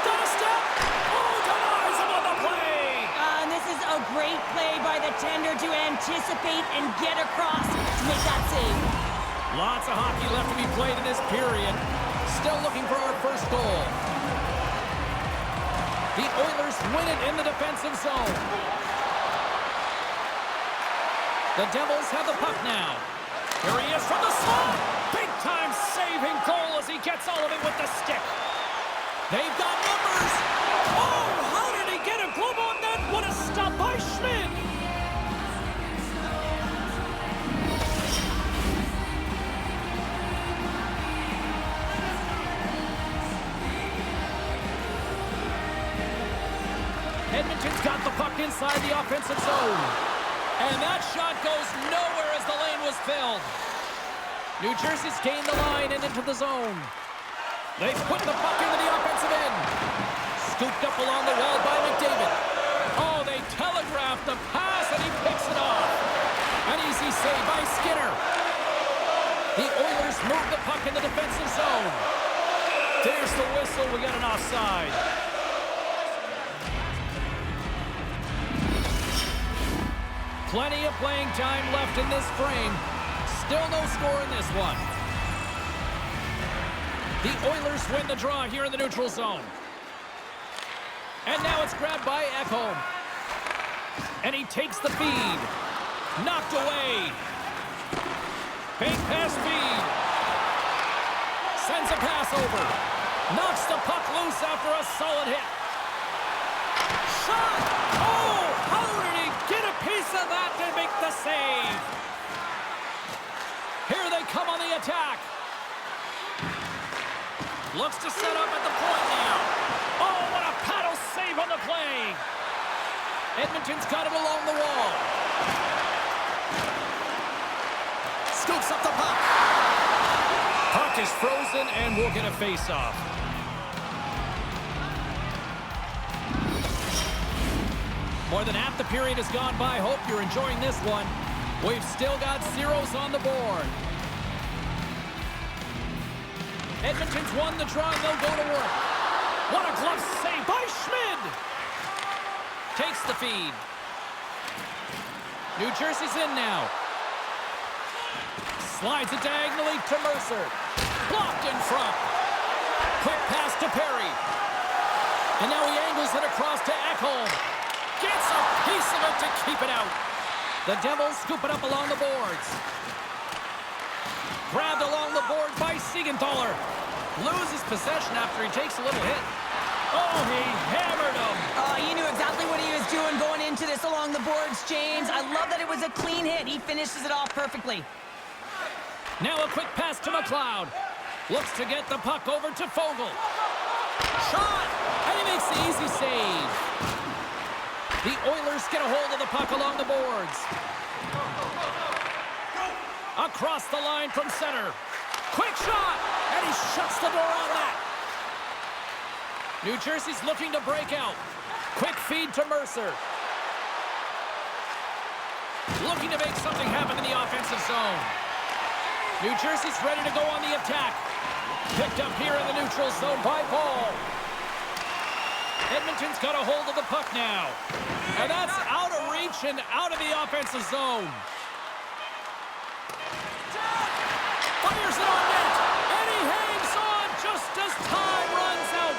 got a step. Oh, denies him on the play. And this is a great play by the tender to anticipate and get across to make that save. Lots of hockey left to be played in this period. Still looking for our first goal. The Oilers win it in the defensive zone. The Devils have the puck now. Here he is from the slot. Big-time saving goal as he gets all of it with the stick. They've got numbers. Oh, how did he get a glove on that? What a stop by Schmidt. Edmonton's got the puck inside the offensive zone. And that shot goes nowhere as the lane was filled. New Jersey's gained the line and into the zone. They've put the puck into the offensive end. Scooped up along the wall by McDavid. Oh, they telegraphed the pass and he picks it off. An easy save by Skinner. The Oilers move the puck in the defensive zone. There's the whistle. We got an offside. Plenty of playing time left in this frame. Still no score in this one. The Oilers win the draw here in the neutral zone. And now it's grabbed by Ekholm. And he takes the feed. Knocked away. Fake pass feed. Sends a pass over. Knocks the puck loose after a solid hit. Shot! Oh! How did he get a piece of that to make the save? Here they come on the attack. Looks to set up at the point now. Oh, what a paddle save on the play. Edmonton's got it along the wall. Scoops up the puck. Puck is frozen and we'll get a face-off. More than half the period has gone by. Hope you're enjoying this one. We've still got zeros on the board. Edmonton's won the draw and they'll go to work. What a glove save by Schmidt! Takes the feed. New Jersey's in now. Slides it diagonally to Mercer. Blocked in front. Quick pass to Perry. And now he angles it across to Ekholm. Gets a piece of it to keep it out. The Devils scoop it up along the boards. Grabbed along the board by Siegenthaler. Loses possession after he takes a little hit. Oh, he hammered him. Oh, you knew exactly what he was doing going into this along the boards, James. I love that it was a clean hit. He finishes it off perfectly. Now a quick pass to McLeod. Looks to get the puck over to Fogle. Shot! And he makes the easy save. The Oilers get a hold of the puck along the boards. Across the line from center. Quick shot! And he shuts the door on that. New Jersey's looking to break out. Quick feed to Mercer. Looking to make something happen in the offensive zone. New Jersey's ready to go on the attack. Picked up here in the neutral zone by Paul. Edmonton's got a hold of the puck now. And that's out of reach and out of the offensive zone. Fires it on net. And he hangs on just as time runs out.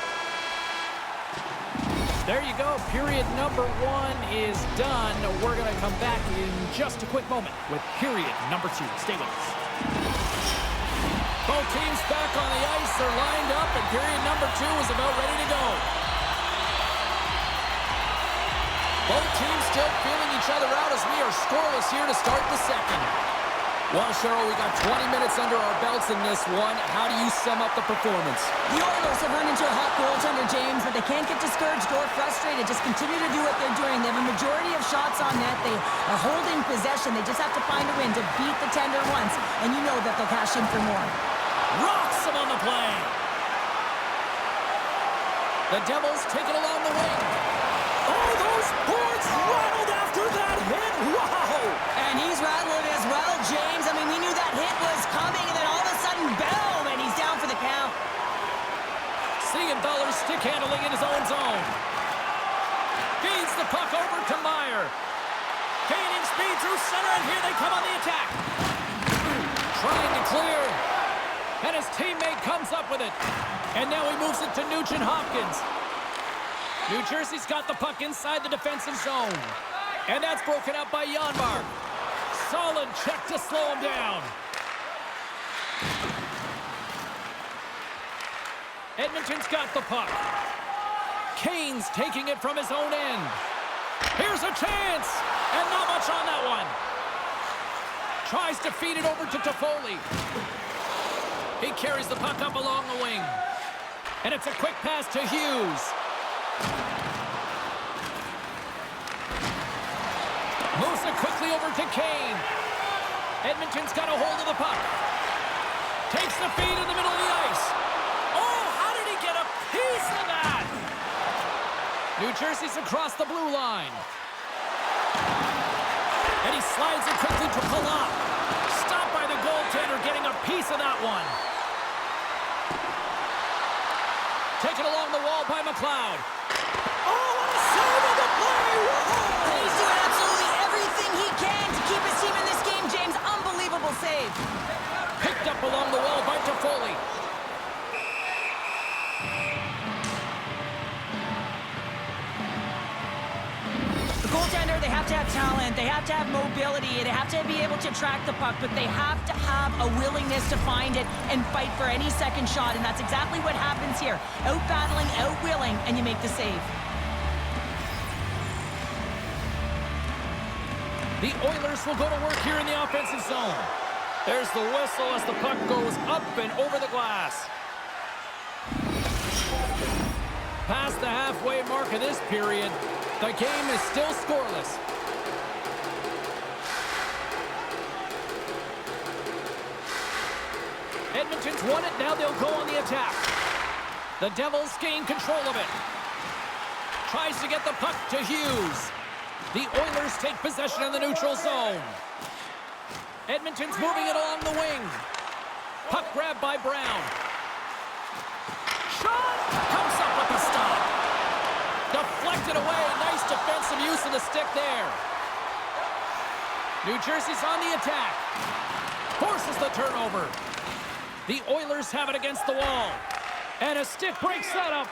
There you go. Period number 1 is done. We're going to come back in just a quick moment with period number 2. Stay with us. Both teams back on the ice. They're lined up, and period number 2 is about ready to go. Both teams still feeling each other out as we are scoreless here to start the second. Well, Cheryl, we got 20 minutes under our belts in this one. How do you sum up the performance? The Oilers have run into a hot goaltender, James, but they can't get discouraged or frustrated. Just continue to do what they're doing. They have a majority of shots on net. They are holding possession. They just have to find a win to beat the tender once, and you know that they'll cash in for more. Rocks him on the play. The Devils take it along the wing. Oh, those boards rattled after that hit. Wow! And he's rattled as well, James. I mean, we knew that hit was coming, and then all of a sudden, boom, and he's down for the count. Siegenthaler's stick handling in his own zone. Gains the puck over to Meyer. Gaining speed through center, and here they come on the attack. Trying to clear. And his teammate comes up with it. And now he moves it to Nugent Hopkins. New Jersey's got the puck inside the defensive zone. And that's broken up by Janmark. Solid check to slow him down. Edmonton's got the puck. Kane's taking it from his own end. Here's a chance! And not much on that one. Tries to feed it over to Toffoli. He carries the puck up along the wing. And it's a quick pass to Hughes. Moves it quickly over to Kane. Edmonton's got a hold of the puck. Takes the feed in the middle of the ice. Oh, how did he get a piece of that? New Jersey's across the blue line. And he slides it quickly to Palat. Stopped by the goaltender, getting a piece of that one. Taken along the wall by McLeod. Oh, what a save on the play! Whoa! He's doing absolutely everything he can to keep his team in this game, James. Unbelievable save. Picked up along the wall by Toffoli. The goaltender, they have to have talent, they have to have mobility, they have to be able to track the puck, but they have to have a willingness to find it and fight for any second shot, and that's exactly what happens here. Out-battling, out-willing, and you make the save. The Oilers will go to work here in the offensive zone. There's the whistle as the puck goes up and over the glass. Past the halfway mark of this period, the game is still scoreless. Edmonton's won it, now they'll go on the attack. The Devils gain control of it. Tries to get the puck to Hughes. The Oilers take possession in the neutral zone. Edmonton's moving it along the wing. Puck grabbed by Brown. Shot! Comes up with the stop. Deflected away. Nice defensive use of the stick there. New Jersey's on the attack. Forces the turnover. The Oilers have it against the wall. And a stick breaks that up.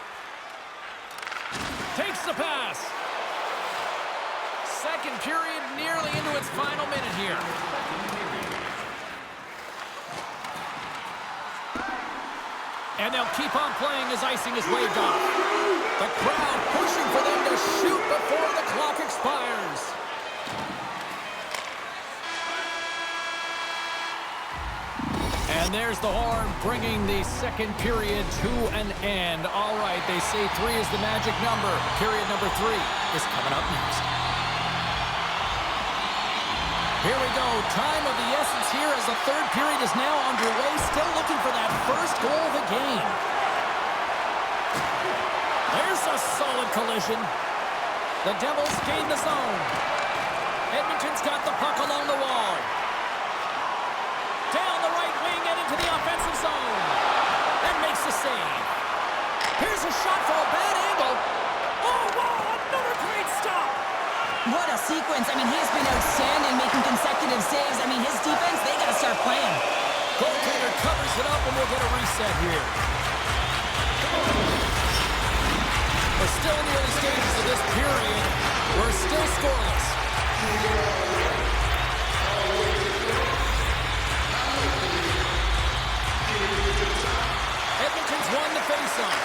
Takes the pass. Second period nearly into its final minute here. And they'll keep on playing as icing is waved off. The crowd pushing for them to shoot before the clock expires. And there's the horn bringing the second period to an end. All right, they say 3 is the magic number. Period number 3 is coming up next. Here we go. Time of the essence here as the third period is now underway. Still looking for that first goal of the game. There's a solid collision. The Devils gain the zone. Edmonton's got the puck along the wall. Down the right wing and into the offensive zone. And makes the save. Here's a shot from a bad angle. Oh, wow, another great stop. What a sequence. I mean, he has been outstanding making consecutive saves. I mean, his defense, they got to start playing. Goaltender covers it up and we'll get a reset here. We're still in the early stages of this period. We're still scoreless. Edmonton's won the faceoff.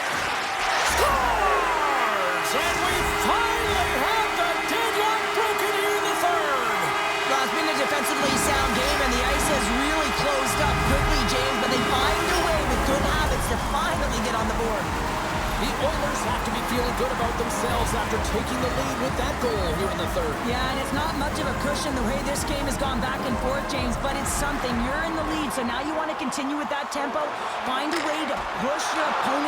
Scores! And we finally have the deadlock broken here in the third. Well, it's been a defensively sound game, and the ice has really closed up quickly, James, but they find a way with good habits to finally get on the board. The Oilers have to be feeling good about themselves after taking the lead with that goal here in the third. Yeah, and it's not much of a cushion the way this game has gone back and forth, James, but it's something. You're in the lead, so now you want to continue with that tempo. Find a way to push your opponent.